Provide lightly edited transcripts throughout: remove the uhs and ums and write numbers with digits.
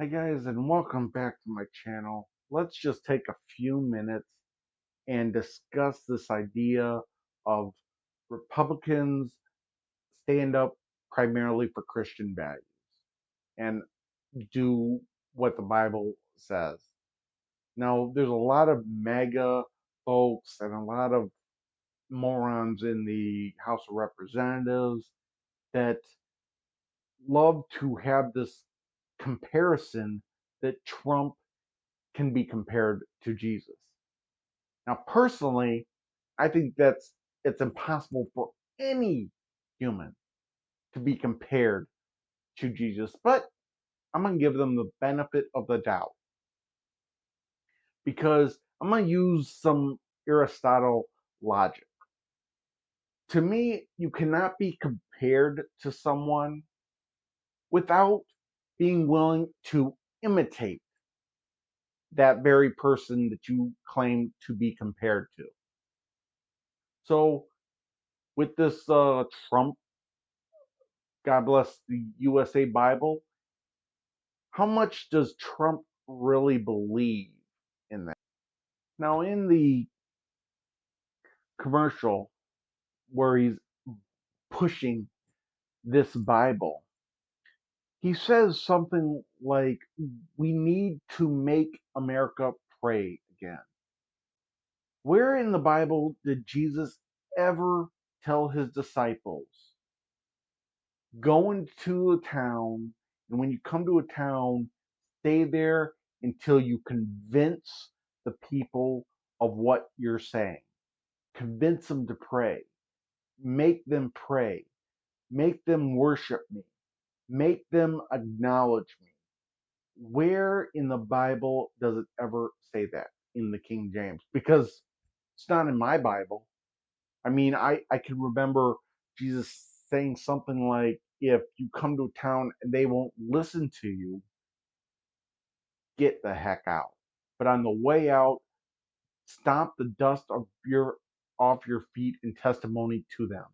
Hi guys, and welcome back to my channel. Let's just take a few minutes and discuss this idea of Republicans stand up primarily for Christian values and do what the Bible says. Now, there's a lot of MAGA folks and a lot of morons in the House of Representatives that love to have this comparison that Trump can be compared to Jesus. Now, personally, I think it's impossible for any human to be compared to Jesus, but I'm going to give them the benefit of the doubt because I'm going to use some Aristotle logic. To me, you cannot be compared to someone without being willing to imitate that very person that you claim to be compared to. So, with this Trump, God bless the USA Bible, how much does Trump really believe in that? Now, in the commercial where he's pushing this Bible, he says something like, we need to make America pray again. Where in the Bible did Jesus ever tell his disciples, go into a town, and when you come to a town, stay there until you convince the people of what you're saying? Convince them to pray. Make them pray. Make them worship me. Make them acknowledge me. Where in the Bible does it ever say that in the King James? Because it's not in my Bible. I mean, I can remember Jesus saying something like, if you come to a town and they won't listen to you, get the heck out. But on the way out, stomp the dust off your feet in testimony to them.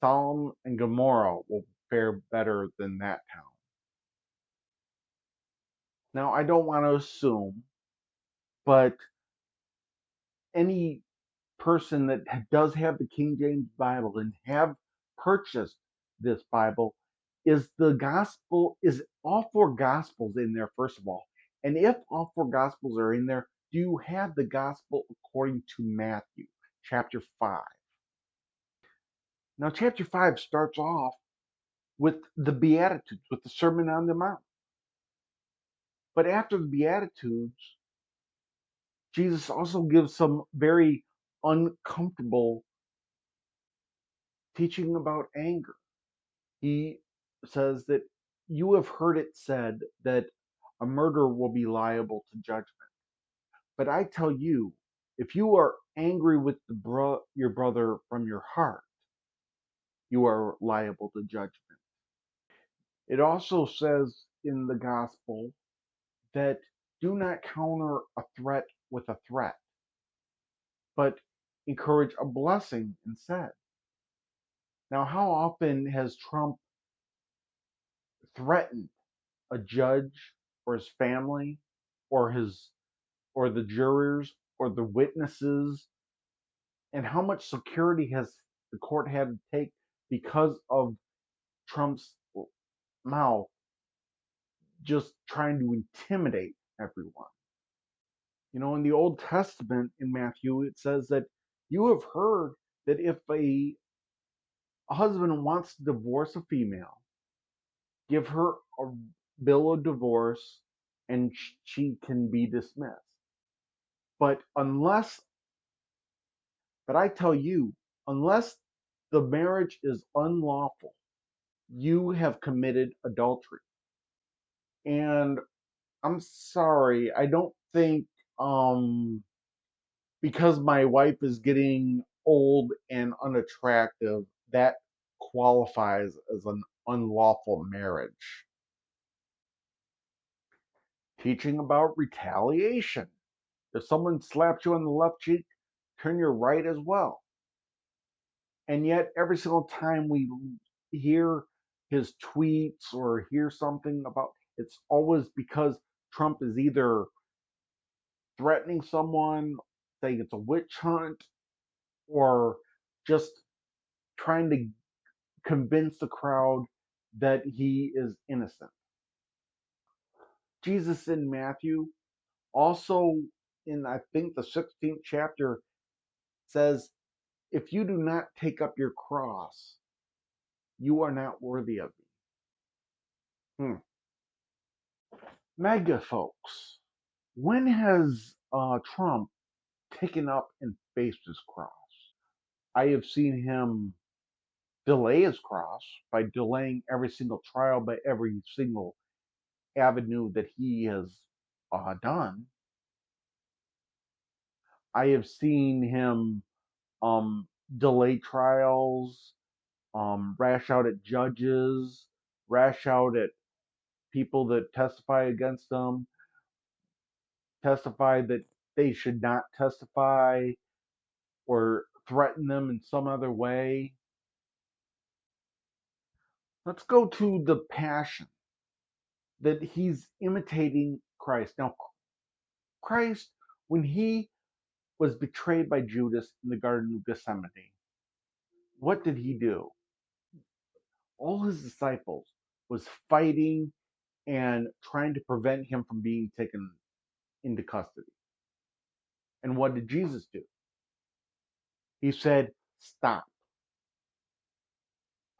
Sodom and Gomorrah will fare better than that town. Now, I don't want to assume, but any person that does have the King James Bible and have purchased this Bible, is all four gospels in there, first of all? And if all four gospels are in there, do you have the gospel according to Matthew chapter 5? Now, chapter 5 starts off with the Beatitudes, with the Sermon on the Mount. But after the Beatitudes, Jesus also gives some very uncomfortable teaching about anger. He says that you have heard it said that a murderer will be liable to judgment. But I tell you, if you are angry with your brother from your heart, you are liable to judgment. It also says in the gospel that do not counter a threat with a threat, but encourage a blessing instead. Now, how often has Trump threatened a judge or his family or the jurors or the witnesses? And how much security has the court had to take because of Trump's mouth just trying to intimidate everyone? You know, in the Old Testament in Matthew, it says that you have heard that if a husband wants to divorce a female, give her a bill of divorce and she can be dismissed. But I tell you, unless the marriage is unlawful, you have committed adultery. And I'm sorry, I don't think because my wife is getting old and unattractive, that qualifies as an unlawful marriage. Teaching about retaliation. If someone slaps you on the left cheek, turn your right as well. And yet, every single time we hear his tweets or hear something about it's always because Trump is either threatening someone, saying it's a witch hunt, or just trying to convince the crowd that he is innocent. Jesus in Matthew, also in I think the 16th chapter, says, if you do not take up your cross, you are not worthy of me. Mega folks, when has Trump taken up and faced his cross? I have seen him delay his cross by delaying every single trial, by every single avenue that he has done. I have seen him delay trials, rash out at judges, rash out at people that testify against him, testify that they should not testify, or threaten them in some other way. Let's go to the passion that he's imitating Christ. Now, Christ, when he was betrayed by Judas in the Garden of Gethsemane, what did he do? All his disciples was fighting and trying to prevent him from being taken into custody. And what did Jesus do? He said, stop.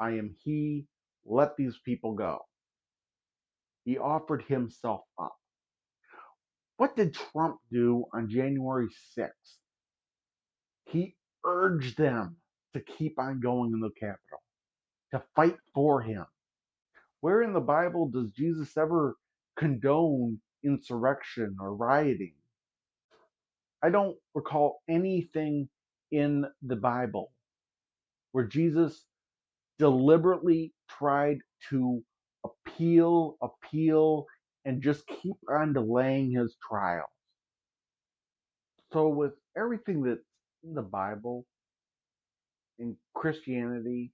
I am he. Let these people go. He offered himself up. What did Trump do on January 6th? He urged them to keep on going in the Capitol, to fight for him. Where in the Bible does Jesus ever condone insurrection or rioting? I don't recall anything in the Bible where Jesus deliberately tried to appeal, and just keep on delaying his trial. So with everything that's in the Bible, in Christianity,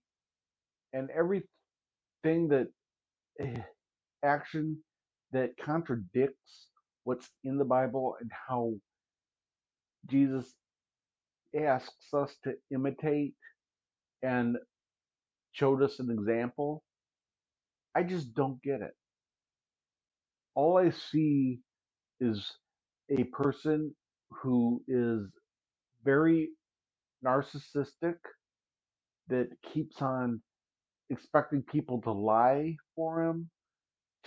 and everything that action that contradicts what's in the Bible and how Jesus asks us to imitate and showed us an example, I just don't get it. All I see is a person who is very narcissistic, that keeps on expecting people to lie for him,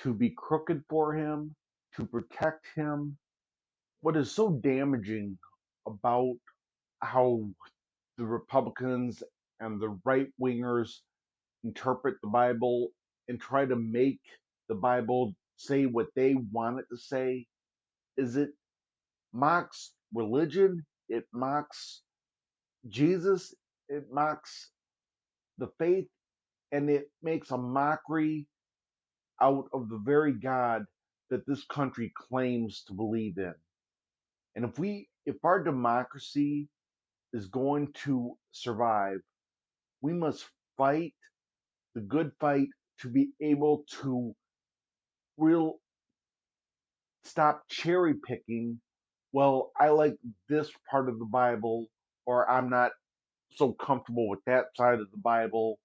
to be crooked for him, to protect him. What is so damaging about how the Republicans and the right wingers interpret the Bible and try to make the Bible say what they want it to say is it mocks religion, it mocks Jesus, it mocks the faith, and it makes a mockery out of the very God that this country claims to believe in. And if our democracy is going to survive, we must fight the good fight to be able to real stop cherry picking. Well, I like this part of the Bible, or I'm not so comfortable with that side of the Bible,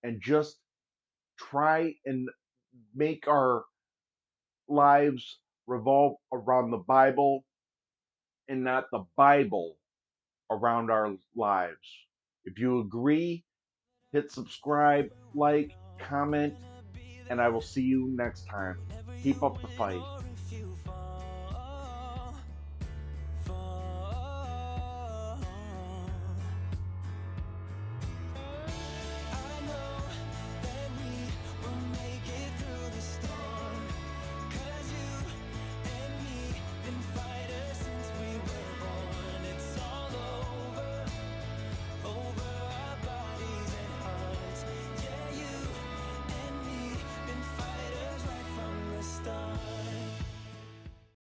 and just try and make our lives revolve around the Bible and not the Bible around our lives. If you agree, hit subscribe, like, comment, and I will see you next time. Keep up the fight.